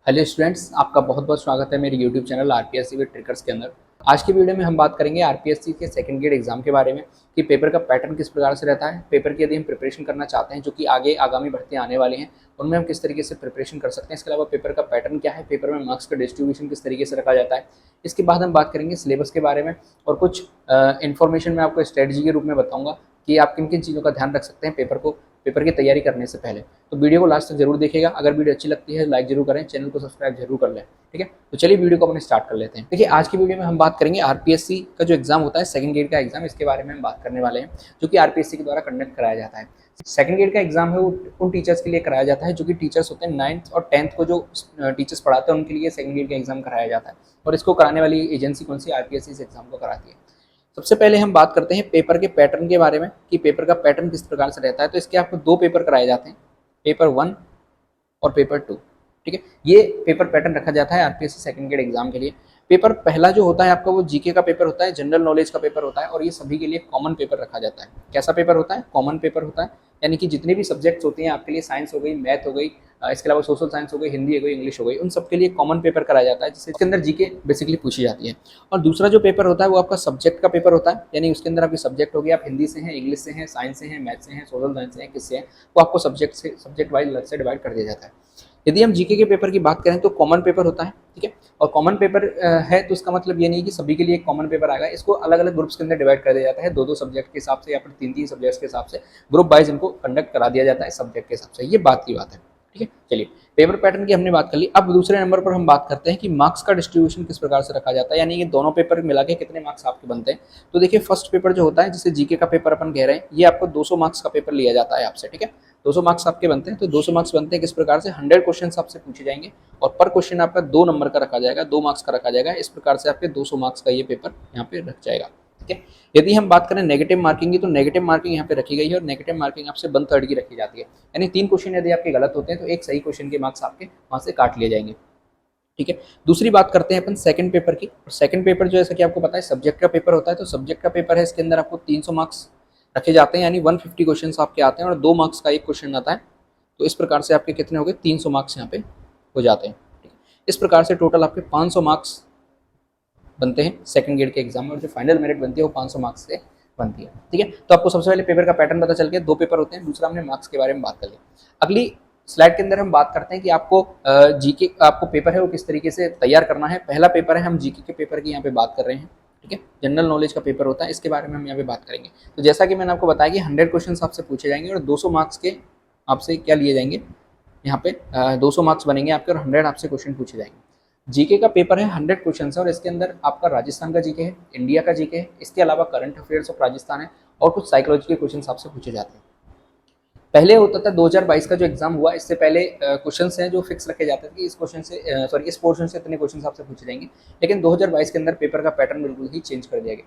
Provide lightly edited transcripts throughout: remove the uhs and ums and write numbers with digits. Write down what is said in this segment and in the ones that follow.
Hello students, आपका बहुत बहुत स्वागत है मेरे यूट्यूब चैनल आरपीएससी विद ट्रिकर्स के अंदर। आज की वीडियो में हम बात करेंगे आरपीएससी के सेकंड ग्रेड एग्जाम के बारे में कि पेपर का पैटर्न किस प्रकार से रहता है। पेपर की यदि हम प्रिपरेशन करना चाहते हैं जो कि आगामी भर्तियां आने वाली हैं, उनमें हम किस तरीके से प्रिपरेशन कर सकते हैं। इसके अलावा पेपर का पैटर्न क्या है, पेपर में मार्क्स का डिस्ट्रीब्यूशन किस तरीके से रखा जाता है। इसके बाद हम बात करेंगे सिलेबस के बारे में और कुछ इन्फॉर्मेशन मैं आपको स्ट्रेटजी के रूप में बताऊँगा कि आप किन किन चीज़ों का ध्यान रख सकते हैं पेपर की तैयारी करने से पहले। तो वीडियो को लास्ट तक जरूर देखिएगा। अगर वीडियो अच्छी लगती है लाइक जरूर करें, चैनल को सब्सक्राइब जरूर कर लें। ठीक है, तो चलिए वीडियो को अपने स्टार्ट कर लेते हैं। देखिए, आज की वीडियो में हम बात करेंगे आरपीएससी का जो एग्जाम होता है सेकंड ग्रेड का एग्जाम, इसके बारे में हम बात करने वाले हैं जो कि आरपीएससी के द्वारा कंडक्ट कराया जाता है। सेकंड ग्रेड का एग्जाम है वो उन टीचर्स के लिए कराया जाता है जो कि टीचर्स होते हैं 9th और 10th को, जो टीचर्स पढ़ाते हैं उनके लिए सेकंड ग्रेड का एग्जाम कराया जाता है। और इसको कराने वाली एजेंसी कौन सी, आरपीएससी इस एग्जाम को कराती है। सबसे पहले हम बात करते हैं पेपर के पैटर्न के बारे में कि पेपर का पैटर्न किस प्रकार से रहता है। तो इसके आपको दो पेपर कराए जाते हैं, पेपर 1 और पेपर 2। ठीक है, ये पेपर पैटर्न रखा जाता है आरपीएससी सेकंड ग्रेड एग्जाम के लिए। पेपर पहला जो होता है आपका वो जीके का पेपर होता है, जनरल नॉलेज का पेपर होता है और ये सभी के लिए कॉमन पेपर रखा जाता है। कैसा पेपर होता है? कॉमन पेपर होता है, यानी कि जितने भी सब्जेक्ट्स होते हैं आपके लिए, साइंस हो गई, मैथ हो गई, इसके अलावा सोशल साइंस हो गई, हिंदी हो गई, इंग्लिश हो गई, उन सबके लिए कॉमन पेपर कराया जाता है जिसके अंदर जीके बेसिकली पूछी जाती है। और दूसरा जो पेपर होता है वो आपका सब्जेक्ट का पेपर होता है, यानी उसके अंदर आपके सब्जेक्ट हो गया, आप हिंदी से हैं, इंग्लिश से हैं, साइंस से हैं, मैथ से हैं, सोशल साइंस से हैं, किससे हैं, वो आपको सब्जेक्ट वाइज अलग से डिवाइड कर दिया जाता है। यदि हम जीके के पेपर की बात करें तो कॉमन पेपर होता है। ठीक है, और कॉमन पेपर है तो इसका मतलब ये नहीं कि सभी के लिए एक कॉमन पेपर आएगा। इसको अलग अलग ग्रुप्स के अंदर डिवाइड कर दिया जाता है, दो दो सब्जेक्ट के हिसाब से या फिर तीन तीन सब्जेक्ट्स के हिसाब से ग्रुप वाइज इनको कंडक्ट करा दिया जाता है सब्जेक्ट के हिसाब से। ये बात की बात है। ठीक है, चलिए पेपर पैटर्न की हमने बात कर ली। अब दूसरे नंबर पर हम बात करते हैं कि मार्क्स का डिस्ट्रीब्यूशन किस प्रकार से रखा जाता है, यानी कि दोनों पेपर मिला के कितने मार्क्स आपके बनते हैं। तो देखिए, फर्स्ट पेपर जो होता है जिसे जीके का पेपर अपन कह रहे हैं, ये आपको 200 मार्क्स का पेपर लिया जाता है आपसे। ठीक है, 200 मार्क्स आपके बनते हैं। तो 200 मार्क्स बनते हैं किस प्रकार से, 100 क्वेश्चन आपसे पूछे जाएंगे और पर क्वेश्चन आपका 2 नंबर का रखा जाएगा, 2 मार्क्स का रखा जाएगा। इस प्रकार से आपके 200 मार्क्स का ये पेपर यहाँ पे रख जाएगा। ठीक है, यदि हम बात करें नेगेटिव मार्किंग की, तो नेगेटिव मार्किंग यहाँ पे रखी गई है और नेगेटिव मार्किंग आपसे 1/3 की रखी जाती है, यानी 3 क्वेश्चन यदि आपके गलत होते हैं तो एक सही क्वेश्चन के मार्क्स आपके वहाँ से काट लिए जाएंगे। ठीक है, दूसरी बात करते हैं अपन सेकंड पेपर की। सेकंड पेपर जो, जैसा कि आपको पता है, सब्जेक्ट का पेपर होता है। तो सब्जेक्ट का पेपर है, इसके अंदर आपको 300 मार्क्स रखे जाते हैं, यानी 150 क्वेश्चन आपके आते हैं और 2 मार्क्स का एक क्वेश्चन आता है। तो इस प्रकार से आपके कितने हो गए, 300 मार्क्स यहाँ पे हो जाते हैं। ठीक है, इस प्रकार से टोटल आपके 500 मार्क्स बनते हैं सेकंड ग्रेड के एग्जाम में और जो फाइनल मेरिट बनती है वो 500 मार्क्स से बनती है। ठीक है, तो आपको सबसे पहले पेपर का पैटर्न पता चल गया, 2 पेपर होते हैं। दूसरा हमने मार्क्स के बारे में बात कर ली। अगली स्लाइड के अंदर हम बात करते हैं कि आपको जीके आपको पेपर है वो किस तरीके से तैयार करना है। पहला पेपर है, हम जीके के पेपर की यहाँ पे बात कर रहे हैं। ठीक है, जनरल नॉलेज का पेपर होता है, इसके बारे में हम यहाँ पे बात करेंगे। तो जैसा कि मैंने आपको बताया कि 100 क्वेश्चन आपसे पूछे जाएंगे और 200 मार्क्स के आपसे क्या लिए जाएंगे, यहाँ पे 200 मार्क्स बनेंगे आपके और 100 आपसे क्वेश्चन पूछे जाएंगे। जीके का पेपर है, 100 क्वेश्चन है और इसके अंदर आपका राजस्थान का जीके है, इंडिया का जीके है, इसके अलावा करंट अफेयर्स ऑफ राजस्थान है और कुछ साइकोलॉजी के क्वेश्चन आपसे पूछे जाते हैं। पहले होता था 2022 का जो एग्जाम हुआ, इससे पहले क्वेश्चंस हैं जो फिक्स रखे जाते थे कि इस पोर्शन से इतने क्वेश्चंस आपसे पूछे जाएंगे। लेकिन 2022 के अंदर पेपर का पैटर्न बिल्कुल ही चेंज कर दिया गया।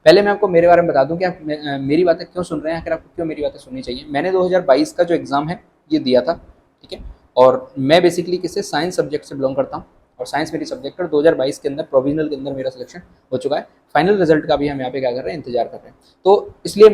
पहले मैं आपको मेरे बारे में बता दूं कि आप मेरी बातें क्यों सुन रहे हैं, आखिर आपको क्यों मेरी बातें सुननी चाहिए। मैंने 2022 का जो एग्जाम है ये दिया था। ठीक है, और मैं बेसिकली किससे, साइंस सब्जेक्ट से बिलोंग करता हूँ और साइंस मेरी सब्जेक्ट है। 2022 के अंदर प्रोविजनल के अंदर मेरा सिलेक्शन हो चुका है। फाइनल रिजल्ट का भी हम यहाँ पे क्या कर रहे हैं, इंतजार कर रहे हैं। तो इसलिए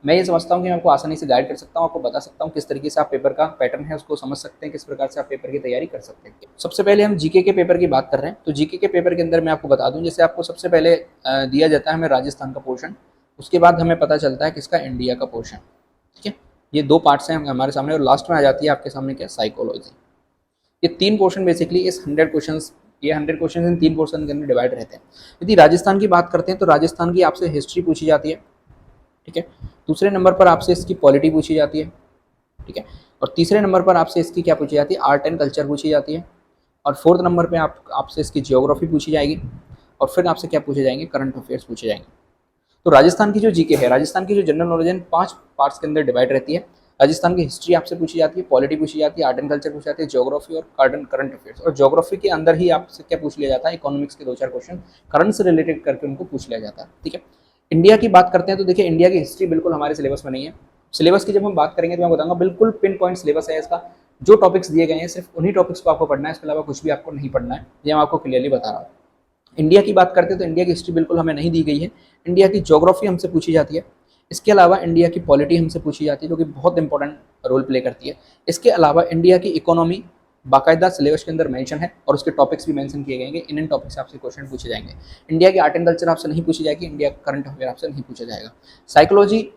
मैं ये समझता हूँ कि मैं आपको आसानी से गाइड कर सकता हूँ, आपको बता सकता हूँ किस तरीके से आप पेपर का पैटर्न है उसको समझ सकते हैं, किस प्रकार से आप पेपर की तैयारी कर सकते हैं। सबसे पहले हम जीके के पेपर की बात कर रहे हैं। तो जीके के पेपर के अंदर मैं आपको बता दूं, जैसे आपको सबसे पहले दिया जाता है हमें राजस्थान का पोर्शन, उसके बाद हमें पता चलता है किसका, इंडिया का पोर्शन। ठीक है, ये 2 पार्ट्स हैं हमारे सामने और लास्ट में आ जाती है आपके सामने क्या, साइकोलॉजी। ये 3 पोर्शन बेसिकली इस 100 क्वेश्चन इन 3 पोर्शन के अंदर डिवाइड रहते हैं। यदि राजस्थान की बात करते हैं तो राजस्थान की आपसे हिस्ट्री पूछी जाती है। ठीक है, दूसरे नंबर पर आपसे इसकी पॉलिटी पूछी जाती है। ठीक है, और तीसरे नंबर पर आपसे इसकी क्या पूछी जाती है, आर्ट एंड कल्चर पूछी जाती है। और फोर्थ नंबर पे आपसे इसकी जियोग्राफी पूछी जाएगी और फिर आपसे क्या पूछे जाएंगे, करंट अफेयर्स पूछे जाएंगे। तो राजस्थान की जो जीके है, राजस्थान की जो जनरल नॉलेज है, 5 पार्ट्स के अंदर डिवाइड रहती है। राजस्थान की हिस्ट्री आपसे पूछी जाती है, पॉलिटी पूछी जाती है, आर्ट एंड कल्चर पूछी जाती है, ज्योग्राफी और करंट अफेयर्स। और ज्योग्राफी के अंदर ही आपसे क्या पूछ लिया जाता है, इकोनॉमिक्स के 2-4 क्वेश्चन करंट से रिलेटेड करके उनको पूछ लिया जाता है। ठीक है, इंडिया की बात करते हैं तो देखिए, इंडिया की हिस्ट्री बिल्कुल हमारे सिलेबस में नहीं है। सिलेबस की जब हम बात करेंगे तो मैं बताऊंगा, बिल्कुल पिन पॉइंट सिलेबस है इसका। जो टॉपिक्स दिए गए हैं सिर्फ उन्हीं टॉपिक्स को आपको पढ़ना है, इसके अलावा कुछ भी आपको नहीं पढ़ना है, ये मैं आपको क्लियरली बता रहा हूँ। इंडिया की बात करते हैं तो इंडिया की हिस्ट्री बिल्कुल हमें नहीं दी गई है। इंडिया की ज्योग्राफी हमसे पूछी जाती है, इसके अलावा इंडिया की पॉलिटी हमसे पूछी जाती है जो कि बहुत इंपॉर्टेंट रोल प्ले करती है। इसके अलावा इंडिया की इकोनॉमी बाकायदा सिलेबस के अंदर मेंशन है और उसके टॉपिक्स भी मेंशन किए गए हैं। इन टॉपिक से आपसे क्वेश्चन पूछे जाएंगे। इंडिया की आर्ट एंड कल्चर आपसे नहीं पूछी जाएगी, इंडिया का करंट अफेयर आपसे नहीं पूछा जाएगा। साइकोलॉजी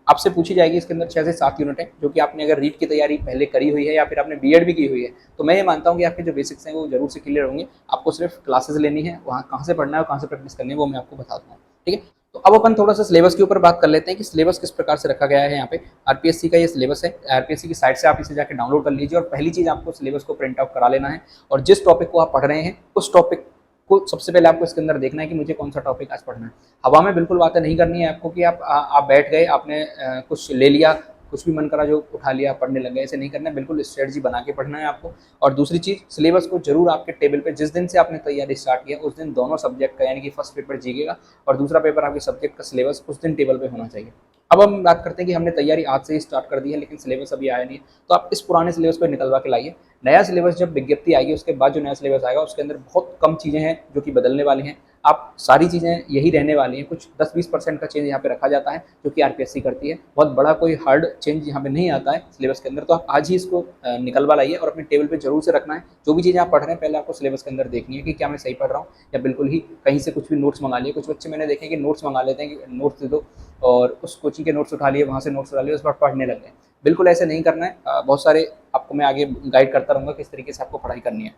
आपसे पूछी जाएगी, इसके अंदर 6 से 7 यूनिट है, जो कि आपने अगर रीट की तैयारी पहले करी हुई है या फिर आपने बीएड भी की हुई है तो मैं ये मानता हूँ कि आपके जो बेसिक्स हैं वो जरूर से क्लियर होंगे। आपको सिर्फ क्लासेस लेनी है, वहाँ कहाँ से पढ़ना है और कहाँ से प्रैक्टिस करनी है वो मैं आपको बता दूँगा। ठीक है, तो अब अपन थोड़ा सा सिलेबस के ऊपर बात कर लेते हैं कि सिलेबस किस प्रकार से रखा गया है। यहाँ पे आरपीएससी का ये सिलेबस है, आरपीएससी की साइट से आप इसे जाकर डाउनलोड कर लीजिए और पहली चीज़ आपको सिलेबस को प्रिंट आउट करा लेना है और जिस टॉपिक को आप पढ़ रहे हैं उस टॉपिक को सबसे पहले आपको इसके अंदर देखना है कि मुझे कौन सा टॉपिक आज पढ़ना है। हवा में बिल्कुल बातें नहीं करनी है आपको कि आप बैठ गए, आपने कुछ ले लिया, कुछ भी मन करा जो उठा लिया, पढ़ने लग गए, ऐसे नहीं करना है। बिल्कुल स्ट्रेटजी बना के पढ़ना है आपको। और दूसरी चीज़, सिलेबस को जरूर आपके टेबल पे जिस दिन से आपने तैयारी स्टार्ट किया उस दिन दोनों सब्जेक्ट का, यानी कि फर्स्ट पेपर जीके का और दूसरा पेपर आपके सब्जेक्ट का सिलेबस उस दिन टेबल पे होना चाहिए। अब हम बात करते हैं कि हमने तैयारी आज से ही स्टार्ट कर दी है लेकिन सिलेबस अभी आया नहीं है, तो आप इस पुराने सिलेबस को निकलवा के लाइए। नया सिलेबस जब विज्ञप्ति आएगी उसके बाद जो नया सिलेबस आएगा उसके अंदर बहुत कम चीज़ें हैं जो कि बदलने वाली हैं। आप सारी चीज़ें यही रहने वाली हैं, कुछ 10-20% का चेंज यहाँ पे रखा जाता है जो कि आरपीएससी करती है। बहुत बड़ा कोई हार्ड चेंज यहाँ पे नहीं आता है सिलेबस के अंदर, तो आप आज ही इसको निकलवा लाइए और अपने टेबल पे जरूर से रखना है। जो भी चीज़ें आप पढ़ रहे हैं पहले आपको सिलेबस के अंदर देखनी है कि क्या मैं सही पढ़ रहा हूँ या बिल्कुल ही कहीं से कुछ भी नोट्स मंगा लिए। कुछ बच्चे मैंने देखे कि नोट्स मंगा लेते हैं कि नोट्स दे दो और उस कोचिंग के नोट्स उठा लिए, वहाँ से नोट्स उठा लिए, उस पर पढ़ने लग गए। बिल्कुल ऐसे नहीं करना है। बहुत सारे आपको मैं आगे गाइड करता रहूँगा किस तरीके से आपको पढ़ाई करनी है।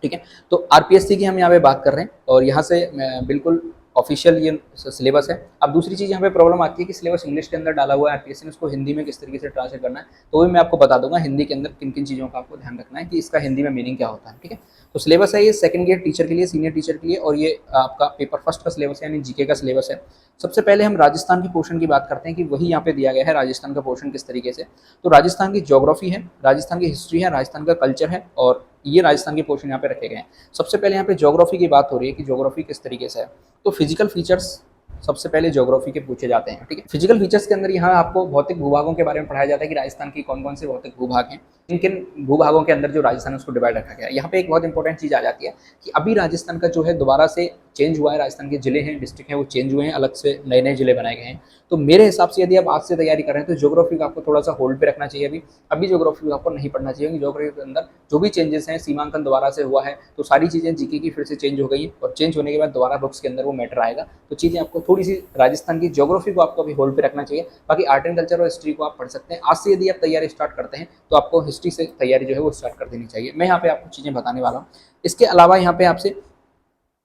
ठीक है, तो आरपीएससी की हम यहाँ पे बात कर रहे हैं और यहाँ से बिल्कुल ऑफिशियल ये सिलेबस है। अब दूसरी चीज़ यहाँ पे प्रॉब्लम आती है कि सिलेबस इंग्लिश के अंदर डाला हुआ है आरपीएससी ने, उसको हिंदी में किस तरीके से ट्रांसलेट करना है तो भी मैं आपको बता दूंगा हिंदी के अंदर किन किन चीज़ों का आपको ध्यान रखना है कि इसका हिंदी में मीनिंग क्या होता है। ठीक है, तो सिलेबस है ये सेकंड ईयर टीचर के लिए, सीनियर टीचर के लिए, और ये आपका पेपर फर्स्ट का सिलेबस है यानी जीके का सिलेबस है। सबसे पहले हम राजस्थान के पोर्शन की बात करते हैं कि वही यहाँ पे दिया गया है राजस्थान का पोर्शन किस तरीके से। तो राजस्थान की ज्योग्राफी है, राजस्थान की हिस्ट्री है, राजस्थान का कल्चर है और ये राजस्थान के पोर्शन यहाँ पे रखे गए हैं। सबसे पहले यहाँ पे ज्योग्राफी की बात हो रही है कि ज्योग्राफी किस तरीके से है। तो फिजिकल फीचर्स सबसे पहले ज्योग्राफी के पूछे जाते हैं। ठीक है, फिजिकल फीचर्स के अंदर यहाँ आपको भौतिक भूभागों के बारे में पढ़ाया जाता है कि राजस्थान की कौन कौन से भौतिक भूभाग हैं, किन किन भूभागों के अंदर जो राजस्थान है उसको डिवाइड रखा गया है। यहाँ पे एक बहुत इंपॉर्टेंट चीज़ आ जाती है कि अभी राजस्थान का जो है दोबारा से चेंज हुआ है, राजस्थान के जिले हैं, डिस्ट्रिक्ट हैं, वो चेंज हुए हैं, अलग से नए नए जिले बनाए गए हैं। तो मेरे हिसाब से यदि आप आज से तैयारी कर रहे हैं तो ज्योग्राफी का आपको थोड़ा सा होल्ड पे रखना चाहिए। अभी ज्योग्राफी को आपको नहीं पढ़ना चाहिए। ज्योग्राफी के अंदर जो भी चेंजेस हैं, सीमांकन दोबारा से हुआ है तो सारी चीज़ें जीके की फिर से चेंज हो गई और चेंज होने के बाद दोबारा बुक्स के अंदर वो मैटर आएगा। तो चीज़ें आपको थोड़ी सी राजस्थान की ज्योग्राफी को आपको अभी होल्ड पे रखना चाहिए। बाकी आर्ट एंड कल्चर और हिस्ट्री को आप पढ़ सकते हैं। आज से यदि आप तैयारी स्टार्ट करते हैं तो आपको हिस्ट्री से तैयारी जो है वो स्टार्ट कर देनी चाहिए। मैं यहाँ पे आपको चीज़ें बताने वाला हूँ। इसके अलावा यहाँ पे आपसे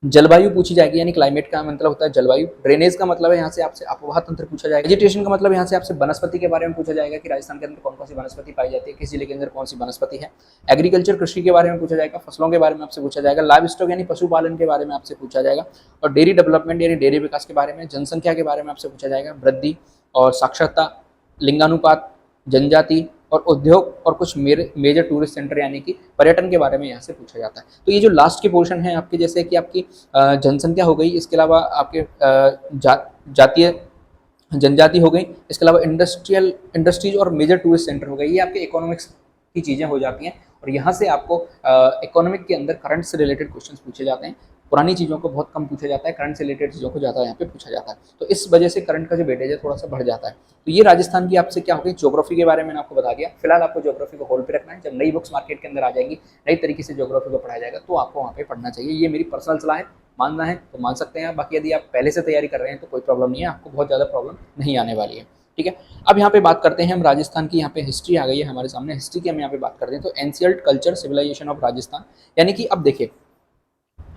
जलवायु पूछी जाएगी, यानी क्लाइमेट का मतलब होता है जलवायु। ड्रेनेज का मतलब है यहाँ से आपसे आबोहवा तंत्र पूछा जाएगा। वेजिटेशन का मतलब यहाँ से आपसे वनस्पति के बारे में पूछा जाएगा कि राजस्थान के अंदर कौन कौन सी वनस्पति पाई जाती है, किस जिले के अंदर कौन सी वनस्पति है। एग्रीकल्चर कृषि के बारे में पूछा जाएगा, फसलों के बारे में आपसे पूछा जाएगा। लाइव स्टॉक यानी पशुपालन के बारे में आपसे पूछा जाएगा और डेयरी डेवलपमेंट यानी डेयरी विकास के बारे में, जनसंख्या के बारे में आपसे पूछा जाएगा, वृद्धि और साक्षरता, लिंगानुपात, जनजाति और उद्योग और कुछ मेजर टूरिस्ट सेंटर यानी कि पर्यटन के बारे में यहाँ से पूछा जाता है। तो ये जो लास्ट के पोर्शन है आपके, जैसे कि आपकी जनसंख्या हो गई, इसके अलावा आपके जातीय जनजाति हो गई, इसके अलावा इंडस्ट्रीज और मेजर टूरिस्ट सेंटर हो गए, ये आपके इकोनॉमिक्स की चीज़ें हो जाती हैं और यहाँ से आपको इकोनॉमिक के अंदर करंट से रिलेटेड क्वेश्चन पूछे जाते हैं। पुरानी चीज़ों को बहुत कम पूछा जाता है, करंट से रिलेटेड चीज़ों को ज़्यादा यहाँ पे पूछा जाता है। तो इस वजह से करंट का जो वेटेज है थोड़ा सा बढ़ जाता है। तो ये राजस्थान की आपसे क्या हो गई, ज्योग्राफी के बारे में मैंने आपको बता दिया। फिलहाल आपको ज्योग्राफी को होल्ड पे रखना है। जब नई बुक्स मार्केट के अंदर आ जाएंगी, नई तरीके से ज्योग्राफी को पढ़ाया जाएगा तो आपको वहाँ पे पढ़ना चाहिए। ये मेरी पर्सनल सलाह है, मानना है तो मान सकते हैं। बाकी यदि आप पहले से तैयारी कर रहे हैं तो कोई प्रॉब्लम नहीं है, आपको बहुत ज़्यादा प्रॉब्लम नहीं आने वाली है। ठीक है, अब यहाँ पे बात करते हैं हम राजस्थान की। यहाँ पे हिस्ट्री आ गई है हमारे सामने। हिस्ट्री की हम यहाँ पे बात करते हैं तो ancient culture civilisation of Rajasthan, यानी कि अब देखिए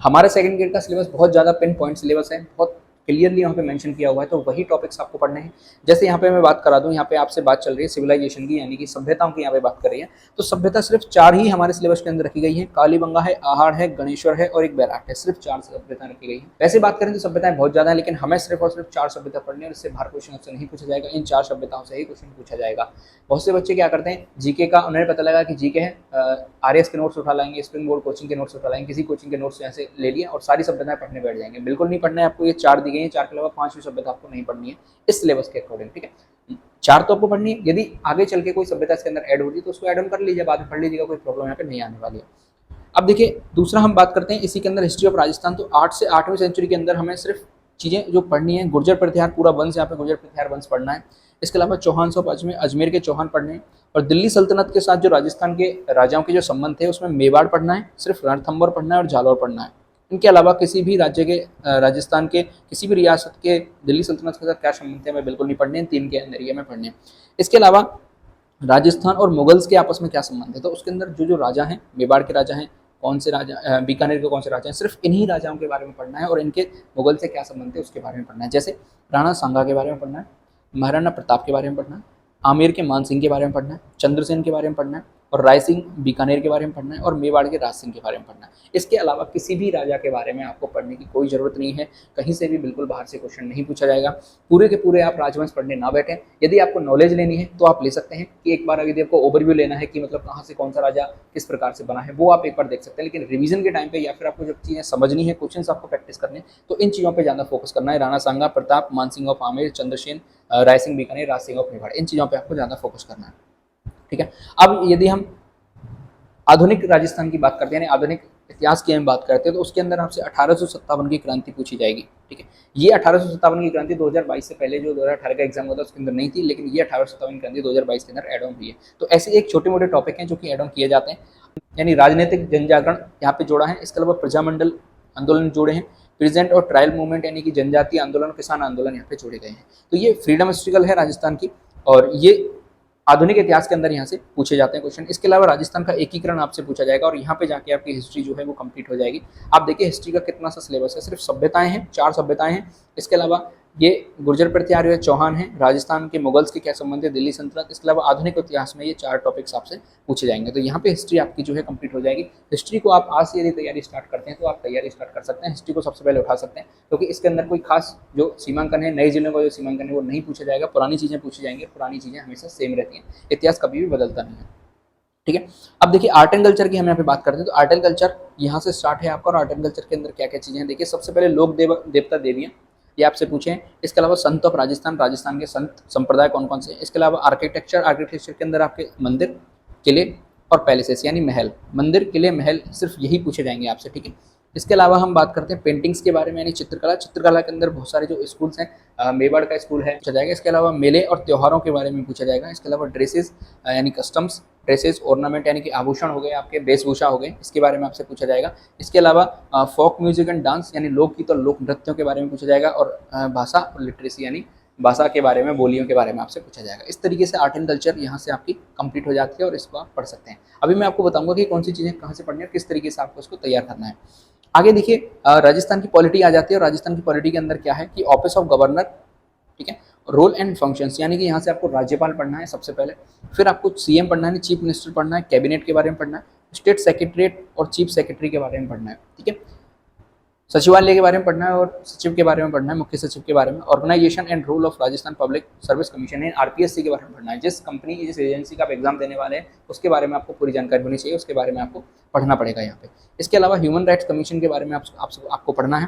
हमारे सेकंड ग्रेड का सिलेबस बहुत ज़्यादा पिन पॉइंट सिलेबस है, बहुत क्लियरली यहाँ पे मेंशन किया हुआ है। तो वही टॉपिक्स आपको पढ़ने हैं। जैसे यहाँ पे मैं बात करा दूँ, यहाँ पे आपसे बात चल रही है सिविलाइजेशन की, यानी कि सभ्यताओं की यहाँ पे बात कर रही है। तो सभ्यता सिर्फ 4 ही हमारे सिलेबस के अंदर रखी गई है। कालीबंगा है, आहार है, गणेश्वर है और एक बैराट है। सिर्फ 4 सभ्यता रखी गई है। वैसे बात करें तो सभ्यताएं बहुत ज़्यादा है, लेकिन हमें सिर्फ और सिर्फ 4 सभ्यता पढ़नी है और इससे बाहर क्वेश्चन आपसे नहीं पूछा जाएगा। इन 4 सभ्यताओं से ही क्वेश्चन पूछा जाएगा। बहुत से बच्चे क्या करते हैं, जीके का उन्हें पता लगा कि जीके है, आरएस के नोट्स उठा लाएंगे, स्प्रिंग बोर्ड कोचिंग के नोट्स उठा लाएंगे, किसी कोचिंग के नोट्स यहाँ से ले लिए और सारी सभ्यताएं पढ़ने बैठ जाएंगे। बिल्कुल नहीं पढ़ना है आपको। ये 4 दी गई है, 4 के अलावा 5वीं सभ्यता आपको नहीं पढ़नी है इस सिलेबस के अकॉर्डिंग। ठीक है, 4 तो आपको पढ़नी है। यदि आगे चल के कोई सभ्यता इसके अंदर ऐड होती है तो उसको ऐड ऑन कर लीजिए, बाद में पढ़ लीजिएगा, कोई प्रॉब्लम यहाँ पे नहीं आने वाली है। अब देखिए दूसरा हम बात करते हैं इसी के अंदर हिस्ट्री ऑफ राजस्थान। तो 8 से 8वीं सेंचुरी के अंदर हमें सिर्फ चीज़ें जो पढ़नी है, गुर्जर प्रतिहार पूरा वंश, यहाँ पे गुर्जर प्रतिहार वंश पढ़ना है। इसके अलावा चौहान ऑफ अजमेर, अजमेर के चौहान पढ़ने हैं। और दिल्ली सल्तनत के साथ जो राजस्थान के राजाओं के जो संबंध थे उसमें मेवाड़ पढ़ना है, सिर्फ रणथंभौर पढ़ना है और जालौर पढ़ना है। इनके अलावा किसी भी राज्य के राजस्थान के किसी भी रियासत के दिल्ली सल्तनत के साथ क्या संबंध थे हमें बिल्कुल नहीं पढ़ने, इन 3 के अंदर ये हमें पढ़ने हैं। इसके अलावा राजस्थान और मुगल्स के आपस में क्या संबंध है, तो उसके अंदर जो राजा हैं, मेवाड़ के राजा हैं, कौन से राजा, बीकानेर के कौन से राजा हैं, सिर्फ इन्हीं राजाओं के बारे में पढ़ना है और इनके मुगल से क्या संबंध है उसके बारे में पढ़ना है। जैसे राणा सांगा के बारे में पढ़ना है, महाराणा प्रताप के बारे में पढ़ना है, आमेर के मान सिंह के बारे में पढ़ना है, चंद्रसेन के बारे में पढ़ना है, और राय सिंह बीकानेर के बारे में पढ़ना है, और मेवाड़ के राज सिंह के बारे में पढ़ना है। इसके अलावा किसी भी राजा के बारे में आपको पढ़ने की कोई ज़रूरत नहीं है, कहीं से भी बिल्कुल बाहर से क्वेश्चन नहीं पूछा जाएगा। पूरे के पूरे आप राजवंश पढ़ने ना बैठें। यदि आपको नॉलेज लेनी है तो आप ले सकते हैं कि एक बार यदि आपको ओवरव्यू लेना है कि मतलब कहाँ से कौन सा राजा किस प्रकार से बना है, वो आप एक बार देख सकते हैं। लेकिन रिवीजन के टाइम पे या फिर आपको जब चीज़ें समझनी है, क्वेश्चन आपको प्रैक्टिस करने हैं, तो इन चीज़ों पर ज़्यादा फोकस करना है। राणा सांगा, प्रताप, मान सिंह ऑफ आमेर, चंद्रसेन, राय सिंह बीकानेर, राज सिंह ऑफ मेवाड़, इन चीज़ों पर आपको ज़्यादा फोकस करना है। ठीक है। अब यदि हम आधुनिक राजस्थान की बात करते हैं, यानी आधुनिक इतिहास की हम बात करते हैं, तो उसके अंदर आपसे 1857 की क्रांति पूछी जाएगी। ठीक है। ये 1857 की क्रांति 2022 से पहले जो 2018 का एग्जाम हुआ था उसके अंदर नहीं थी, लेकिन ये 1857 की क्रांति 2022 के अंदर एड ऑन हुई है। तो ऐसे एक छोटे मोटे टॉपिक हैं जो कि एड ऑन किए जाते हैं, यानी राजनीतिक जनजागरण यहाँ पे जोड़ा है। इसके अलावा प्रजामंडल आंदोलन जोड़े हैं, प्रेजेंट और ट्रायल मूवमेंट यानी कि जनजातीय आंदोलन, किसान आंदोलन यहाँ पे जोड़े गए हैं। तो ये फ्रीडम स्ट्रगल है राजस्थान की, और ये आधुनिक इतिहास के अंदर यहाँ से पूछे जाते हैं क्वेश्चन। इसके अलावा राजस्थान का एकीकरण आपसे पूछा जाएगा और यहाँ पे जाके आपकी हिस्ट्री जो है वो कंप्लीट हो जाएगी। आप देखिए हिस्ट्री का कितना सा सिलेबस है, सिर्फ सभ्यताएं हैं, 4 सभ्यताएं हैं। इसके अलावा ये गुर्जर प्रतिहार है, चौहान है, राजस्थान के मुगल्स के क्या संबंध है, दिल्ली सल्तनत, इसके अलावा आधुनिक इतिहास में ये 4 टॉपिक्स आपसे पूछे जाएंगे। तो यहाँ पे हिस्ट्री आपकी जो है कंप्लीट हो जाएगी। हिस्ट्री को आप आज से यदि तैयारी स्टार्ट करते हैं तो आप तैयारी स्टार्ट कर सकते हैं, हिस्ट्री को सबसे पहले उठा सकते हैं, क्योंकि इसके अंदर कोई खास जो सीमांकन है, नए जिलों का जो सीमांकन है वो नहीं पूछा जाएगा, पुरानी चीज़ें पूछी जाएंगी, पुरानी चीज़ें हमेशा सेम रहती हैं, इतिहास कभी भी बदलता नहीं है। ठीक है। अब देखिए आर्ट एंड कल्चर की हम यहाँ पे बात करते हैं, तो आर्ट एंड कल्चर यहाँ से स्टार्ट है आपका, और आर्ट एंड कल्चर के अंदर क्या क्या चीज़ें हैं देखिए। सबसे पहले लोक देवता देवियाँ, ये आपसे पूछे। इसके अलावा संत ऑफ राजस्थान, राजस्थान के संत संप्रदाय कौन कौन से हैं। इसके अलावा आर्किटेक्चर, आर्किटेक्चर के अंदर आपके मंदिर, किले और पैलेसेस यानी महल, मंदिर, किले, महल, सिर्फ यही पूछे जाएंगे आपसे। ठीक है। इसके अलावा हम बात करते हैं पेंटिंग्स के बारे में, यानी चित्रकला, चित्रकला के अंदर बहुत सारे जो स्कूल्स हैं, मेवाड़ का स्कूल है, पूछा जाएगा। इसके अलावा मेले और त्योहारों के बारे में पूछा जाएगा। इसके अलावा ड्रेसेस यानी कस्टम्स, ड्रेसेस, ऑर्नामेंट यानी कि आभूषण हो गए, आपके वेशभूषा हो गए, इसके बारे में आपसे पूछा जाएगा। इसके अलावा फोक म्यूजिक एंड डांस यानी लोकगीत और लोक नृत्यों के बारे में पूछा जाएगा, और भाषा और लिटरेसी यानी भाषा के बारे में, बोलियों के बारे में आपसे पूछा जाएगा। इस तरीके से आर्ट एंड कल्चर यहाँ से आपकी कंप्लीट हो जाती है और इसको आप पढ़ सकते हैं। अभी मैं आपको बताऊंगा कि कौन सी चीज़ें कहाँ से पढ़नी है और किस तरीके से आपको इसको तैयार करना है। आगे देखिए राजस्थान की पॉलिटी आ जाती है, और राजस्थान की पॉलिटी के अंदर क्या है कि ऑफिस ऑफ गवर्नर, ठीक है, रोल एंड फंक्शंस, यानी कि यहाँ से आपको राज्यपाल पढ़ना है सबसे पहले, फिर आपको सीएम पढ़ना है, चीफ मिनिस्टर पढ़ना है, कैबिनेट के बारे में पढ़ना है, स्टेट सेक्रेटरीट और चीफ सेक्रेटरी के बारे में पढ़ना है। ठीक है। सचिवालय के बारे में पढ़ना है और सचिव के बारे में पढ़ना है, मुख्य सचिव के बारे में, organisation and rule of Rajasthan public service commission है, आरपीएससी के बारे में पढ़ना है। जिस कंपनी, जिस एजेंसी का आप एग्जाम देने वाले हैं उसके बारे में आपको पूरी जानकारी होनी चाहिए, उसके बारे में आपको पढ़ना पड़ेगा यहाँ पे। इसके अलावा ह्यूमन राइट्स कमीशन के बारे में आपको पढ़ना है,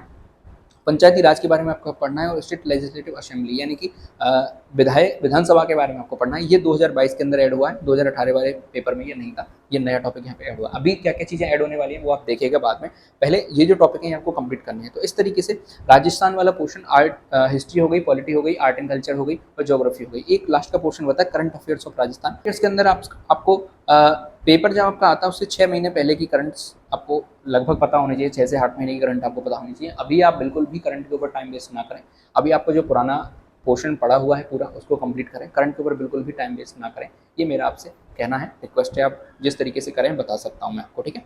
पंचायती राज के बारे में आपको पढ़ना है, और स्टेट लेजिस्लेटिव असेंबली यानी कि विधानसभा के बारे में आपको पढ़ना है। ये 2022 के अंदर ऐड हुआ है, 2018 वाले पेपर में ये नहीं था, ये नया टॉपिक यहाँ पे ऐड हुआ। अभी क्या क्या चीज़ें ऐड होने वाली हैं वो आप देखिएगा बाद में, पहले ये जो टॉपिक है आपको कंप्लीट करने हैं। तो इस तरीके से राजस्थान वाला पोर्शन आर्ट, हिस्ट्री हो गई, पॉलिटी हो गई, आर्ट एंड कल्चर हो गई और ज्योग्राफी हो गई। एक लास्ट का पोर्शन होता है करंट अफेयर्स ऑफ राजस्थान। इसके अंदर आपको पेपर जब आपका आता है उससे 6 महीने पहले की करंट्स आपको लगभग पता होनी चाहिए, 6 से 8 महीने की करंट आपको पता होनी चाहिए। अभी आप बिल्कुल भी करंट के ऊपर टाइम वेस्ट ना करें, अभी आपको जो पुराना पोर्शन पड़ा हुआ है पूरा उसको कंप्लीट करें, करंट के ऊपर बिल्कुल भी टाइम वेस्ट ना करें, ये मेरा आपसे कहना है, रिक्वेस्ट है। आप जिस तरीके से करें बता सकता हूँ मैं आपको। ठीक है।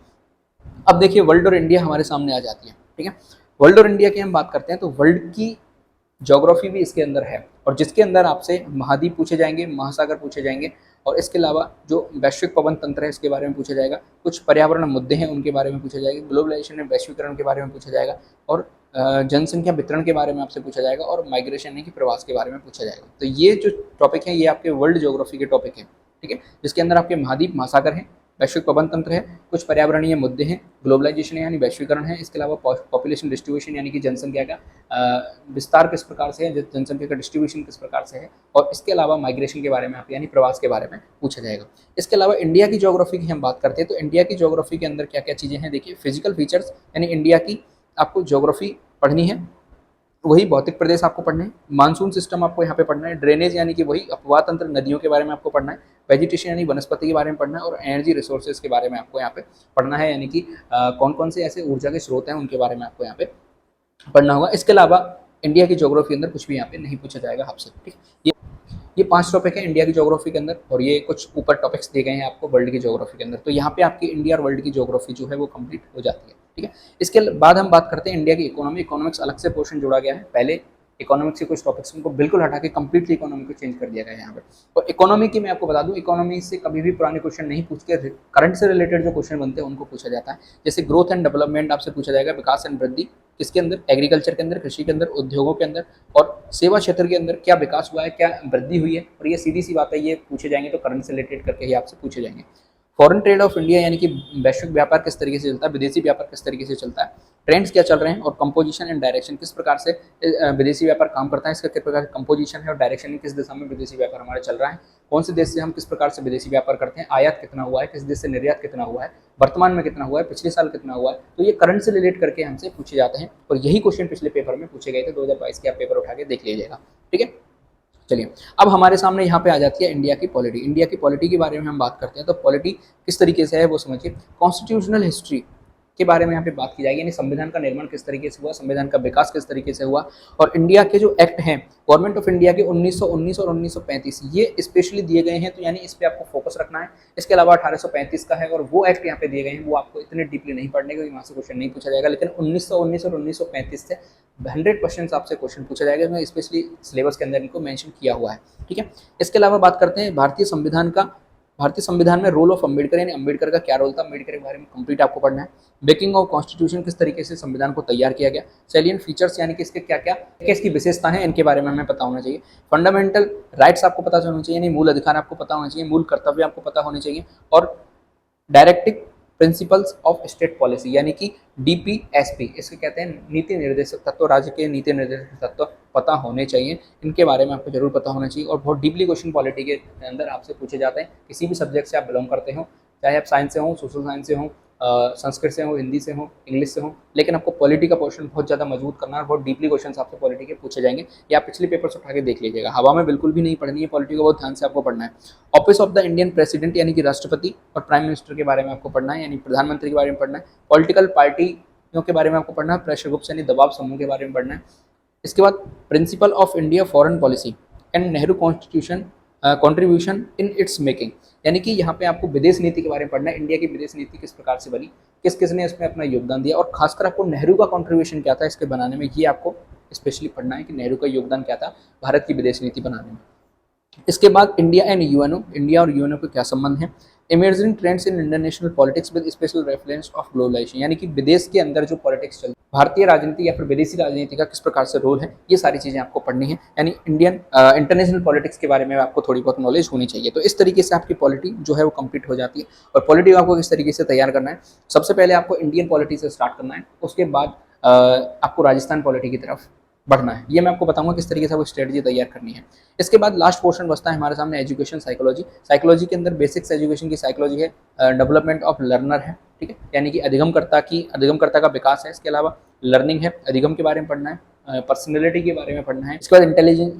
अब देखिए वर्ल्ड और इंडिया हमारे सामने आ जाती है। ठीक है। वर्ल्ड और इंडिया की हम बात करते हैं तो वर्ल्ड की ज्योग्राफी भी इसके अंदर है, और जिसके अंदर आपसे महाद्वीप पूछे जाएंगे, महासागर पूछे जाएंगे, और इसके अलावा जो वैश्विक पवन तंत्र है इसके बारे में पूछा जाएगा, कुछ पर्यावरण मुद्दे हैं उनके बारे में पूछा जाएगा, ग्लोबलाइजेशन एंड वैश्वीकरण के बारे में पूछा जाएगा, और जनसंख्या वितरण के बारे में आपसे पूछा जाएगा, और माइग्रेशन यानी कि प्रवास के बारे में पूछा जाएगा। तो ये जो टॉपिक है ये आपके वर्ल्ड ज्योग्राफी के टॉपिक है। ठीक है। जिसके अंदर आपके महाद्वीप, महासागर है, वैश्विक पवन तंत्र है, कुछ पर्यावरणीय मुद्दे हैं, ग्लोबलाइजेशन यानी वैश्वीकरण है, इसके अलावा पॉपुलेशन डिस्ट्रीब्यूशन यानी कि जनसंख्या का विस्तार किस प्रकार से है, जनसंख्या का डिस्ट्रीब्यूशन किस प्रकार से है, और इसके अलावा माइग्रेशन के बारे में आप यानी प्रवास के बारे में पूछा जाएगा। इसके अलावा इंडिया की ज्योग्राफी की हम बात करते हैं तो इंडिया की ज्योग्राफी के अंदर क्या क्या चीज़ें हैं देखिए। फिजिकल फीचर्स यानी इंडिया की आपको ज्योग्राफी पढ़नी है, वही भौतिक प्रदेश आपको पढ़ना है, मानसून सिस्टम आपको यहाँ पे पढ़ना है, ड्रेनेज यानी कि वही अपवाह तंत्र नदियों के बारे में आपको पढ़ना है, वेजिटेशन यानी वनस्पति के बारे में पढ़ना है, और एनर्जी रिसोर्सेज के बारे में आपको यहाँ पे पढ़ना है, यानी कि कौन कौन से ऐसे ऊर्जा के स्रोत हैं उनके बारे में आपको यहाँ पे पढ़ना होगा। इसके अलावा इंडिया की ज्योग्राफी के अंदर कुछ भी यहाँ पे नहीं पूछा जाएगा आपसे, ठीक है। ये 5 टॉपिक है इंडिया की ज्योग्राफी के अंदर, और ये कुछ ऊपर टॉपिक्स दिए गए हैं आपको वर्ल्ड की ज्योग्राफी के अंदर। तो यहाँ पे आपकी इंडिया और वर्ल्ड की ज्योग्राफी जो है वो कंप्लीट हो जाती है, ठीक है। इसके बाद हम बात करते हैं इंडिया की इकोनॉमी। इकोनॉमिक्स अलग से पोर्शन जोड़ा गया है। पहले इकोनॉमिक्स के कुछ टॉपिक्स को बिल्कुल हटा के कंप्लीटली इकोनॉमी को चेंज कर दिया गया है यहाँ पे। और इकोनॉमी की मैं आपको बता दूं, इकोनॉमी से कभी भी पुराने क्वेश्चन नहीं पूछ के करंट से रिलेटेड जो क्वेश्चन बनते हैं उनको पूछा जाता है। जैसे ग्रोथ एंड डेवलपमेंट आपसे पूछा जाएगा, विकास एंड वृद्धि किसके अंदर, एग्रीकल्चर के अंदर, कृषि के अंदर, उद्योगों के अंदर और सेवा क्षेत्र के अंदर क्या विकास हुआ है, क्या वृद्धि हुई है। और ये सीधी सी बात है, ये पूछे जाएंगे तो करंट से रिलेटेड करके ही आपसे पूछे जाएंगे। फॉरेन ट्रेड ऑफ इंडिया यानी कि वैश्विक व्यापार किस तरीके से चलता है, विदेशी व्यापार किस तरीके से चलता है, ट्रेंड्स क्या चल रहे हैं, और कंपोजिशन एंड डायरेक्शन किस प्रकार से विदेशी व्यापार काम करता है, इसका किस प्रकार से कंपोजिशन है और डायरेक्शन किस दिशा में विदेशी व्यापार हमारा चल रहा है, कौन से देश से हम किस प्रकार से विदेशी व्यापार करते हैं, आयात कितना हुआ है, किस देश से निर्यात कितना हुआ है, वर्तमान में कितना हुआ है, पिछले साल कितना हुआ है। तो ये करंट से रिलेट करके हमसे पूछे जाते हैं, और यही क्वेश्चन पिछले पेपर में पूछे गए थे 2022 के। आप पेपर उठा के देख लीजिएगा, ठीक है। चलिए, अब हमारे सामने यहाँ पे आ जाती है इंडिया की पॉलिटी। इंडिया की पॉलिटी के बारे में हम बात करते हैं तो पॉलिटी किस तरीके से है वो समझिए। कॉन्स्टिट्यूशनल हिस्ट्री के बारे में यहाँ पे बात की जाएगी, यानी संविधान का निर्माण किस तरीके से हुआ, संविधान का विकास किस तरीके से हुआ, और इंडिया के जो एक्ट हैं गवर्नमेंट ऑफ इंडिया के 1919 और 1935 ये स्पेशली दिए गए हैं, तो यानी इस पे आपको फोकस रखना है। इसके अलावा 1835 का है, और वो एक्ट यहाँ पे दिए गए हैं वो आपको इतने डीपली नहीं पढ़ने क्योंकि वहाँ से क्वेश्चन नहीं पूछा जाएगा। लेकिन 1919 और 1935 से 100% आपसे क्वेश्चन पूछा जाएगा, मैं स्पेशली सिलेबस के अंदर इनको मेंशन किया हुआ है, ठीक है। इसके अलावा बात करते हैं भारतीय संविधान में रोल ऑफ अम्बेडकर, यानी अम्बेडकर का क्या रोल था, अम्बेडकर के बारे में कंप्लीट आपको पढ़ना है। बेकिंग ऑफ कॉन्स्टिट्यूशन, किस तरीके से संविधान को तैयार किया गया। सैलिएंट फीचर्स यानी कि इसके क्या क्या इसकी विशेषता है, इनके बारे में हमें पता होना चाहिए। फंडामेंटल राइट्स आपको पता होना चाहिए, यानी मूल अधिकार आपको पता होना चाहिए, मूल कर्तव्य आपको पता होने चाहिए, और directive principles of state policy यानी कि DPSP, इसके कहते हैं नीति निर्देशक तत्व, राज्य के नीति निर्देशक तत्व पता होने चाहिए। इनके बारे में आपको जरूर पता होना चाहिए। और बहुत डीपली क्वेश्चन पॉलिटी के अंदर आपसे पूछे जाते हैं, किसी भी सब्जेक्ट से आप बिलोंग करते हो, चाहे आप साइंस से हो, सोशल साइंस से हो, संस्कृत से हो, हिंदी से हो, इंग्लिश से हो, लेकिन आपको पॉलिटी का पोर्शन बहुत ज़्यादा मजबूत करना है और बहुत डीपली क्वेश्चन आपसे पॉलिटी के पूछे जाएंगे। या पिछले पेपर से उठा के देख लीजिएगा, हवा में बिल्कुल भी नहीं पढ़नी है पॉलिटी को, बहुत ध्यान से आपको पढ़ना है। Office of the Indian president यानी कि राष्ट्रपति और प्राइम मिनिस्टर के बारे में आपको पढ़ना है, यानी प्रधानमंत्री के बारे में पढ़ना है। पॉलिटिकल पार्टियों के बारे में आपको पढ़ना है, प्रेशर ग्रुप्स यानी दबाव समूह के बारे में पढ़ना है। इसके बाद principle of India foreign policy and Nehru constitution contribution in its making, यानी कि यहाँ पे आपको विदेश नीति के बारे में पढ़ना है, इंडिया की विदेश नीति किस प्रकार से बनी, किस किसने इसमें अपना योगदान दिया, और खासकर आपको नेहरू का कॉन्ट्रीब्यूशन क्या था इसके बनाने में, ये आपको स्पेशली पढ़ना है कि नेहरू का योगदान क्या था भारत की विदेश नीति बनाने में। इसके बाद इंडिया एंड यूएनओ, इंडिया और यूएनओ के क्या संबंध है। Emerging trends in international politics with special reference of globalisation, यानी कि विदेश के अंदर जो पॉलिटिक्स चल, भारतीय राजनीति या फिर विदेशी राजनीति का किस प्रकार से रोल है, ये सारी चीज़ें आपको पढ़नी है। यानी इंटरनेशनल पॉलिटिक्स के बारे में आपको थोड़ी बहुत नॉलेज होनी चाहिए। तो इस तरीके से आपकी पॉलिटी जो है वो कंप्लीट हो जाती है। और पॉलिटी आपको किस तरीके से तैयार करना है, सबसे पहले आपको इंडियन पॉलिटी से स्टार्ट करना है, उसके बाद आपको राजस्थान पॉलिटी की तरफ बढ़ना है। ये मैं आपको बताऊंगा किस तरीके से वो स्ट्रेटजी तैयार करनी है। इसके बाद लास्ट पोर्शन बचता है हमारे सामने एजुकेशन साइकोलॉजी। साइकोलॉजी के अंदर बेसिक्स एजुकेशन की साइकोलॉजी है, डेवलपमेंट ऑफ लर्नर है, ठीक है, यानी कि अधिगमकर्ता का विकास है। इसके अलावा लर्निंग है, अधिगम के बारे में पढ़ना है, पर्सनैलिटी के बारे में पढ़ना है। इसके बाद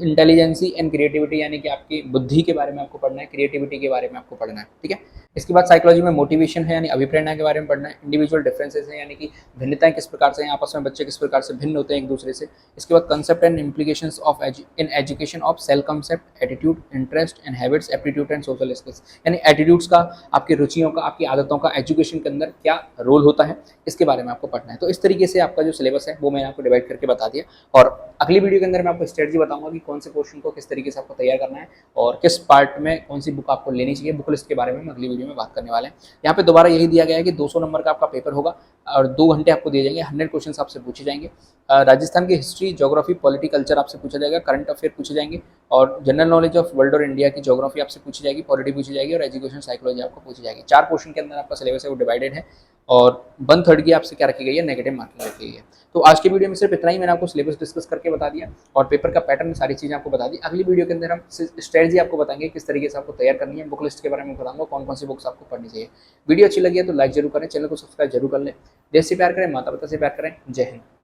इंटेलिजेंसी एंड क्रिएटिविटी, यानी कि आपकी बुद्धि के बारे में आपको पढ़ना है, क्रिएटिविटी के बारे में आपको पढ़ना है, ठीक है। इसके बाद साइकोलॉजी में मोटिवेशन है, यानी अभिप्रेरणा के बारे में पढ़ना है। इंडिविजुअल डिफरेंसेस है, यानी कि भिन्नताएं किस प्रकार से हैं, आपस में बच्चे किस प्रकार से भिन्न होते हैं एक दूसरे से। इसके बाद concept and implications of in education of self concept, attitude, interest and habits, aptitude and social skills, यानी एटीट्यूड्स का, आपकी रुचियों का, आपकी आदतों का एजुकेशन के अंदर क्या रोल होता है, इसके बारे में आपको पढ़ना है। तो इस तरीके से आपका जो सिलेबस है वो मैंने आपको डिवाइड करके बता दिया। और अगली वीडियो के अंदर मैं आपको स्ट्रेटजी बताऊंगा कि कौन से क्वेश्चन को किस तरीके से आपको तैयार करना है और किस पार्ट में कौन सी बुक आपको लेनी चाहिए। बुक लिस्ट के बारे में हम अगली वीडियो में बात करने वाले हैं। यहाँ पे दोबारा यही दिया गया है कि 200 नंबर का आपका पेपर होगा और 2 घंटे आपको दिए जाएंगे, 100 क्वेश्चन आपसे पूछे जाएंगे। राजस्थान की हिस्ट्री, ज्योग्राफी, पॉलिटी, कल्चर आपसे पूछा जाएगा, करंट अफेयर पूछे जाएंगे, और जनरल नॉलेज ऑफ वर्ल्ड और इंडिया की ज्योग्राफी आपसे पूछी जाएगी, पॉलिटी पूछी जाएगी, और एजुकेशन साइकोलॉजी आपको पूछी जाएगी। 4 पोर्शन के अंदर आपका सिलेबस है वो डिवाइडेड है। और 1/3 की आपसे क्या रखी गई है, नेगेटिव मार्किंग रखी गई है। तो आज की वीडियो में सिर्फ इतना ही मैंने आपको सिलेबस डिस्कस करके बता दिया और पेपर का पैटर्न, सारी चीज़ें आपको बता दी। अगली वीडियो के अंदर हम स्ट्रेटजी आपको बताएंगे किस तरीके से आपको तैयार करनी है। बुक लिस्ट के बारे में बताऊंगा कौन कौन सी बुक्स आपको पढ़नी चाहिए। वीडियो अच्छी लगी है तो लाइक जरूर करें, चैनल को सब्सक्राइब जरूर कर लें। देश से प्यार करें, माता पिता से प्यार करें। जय हिंद।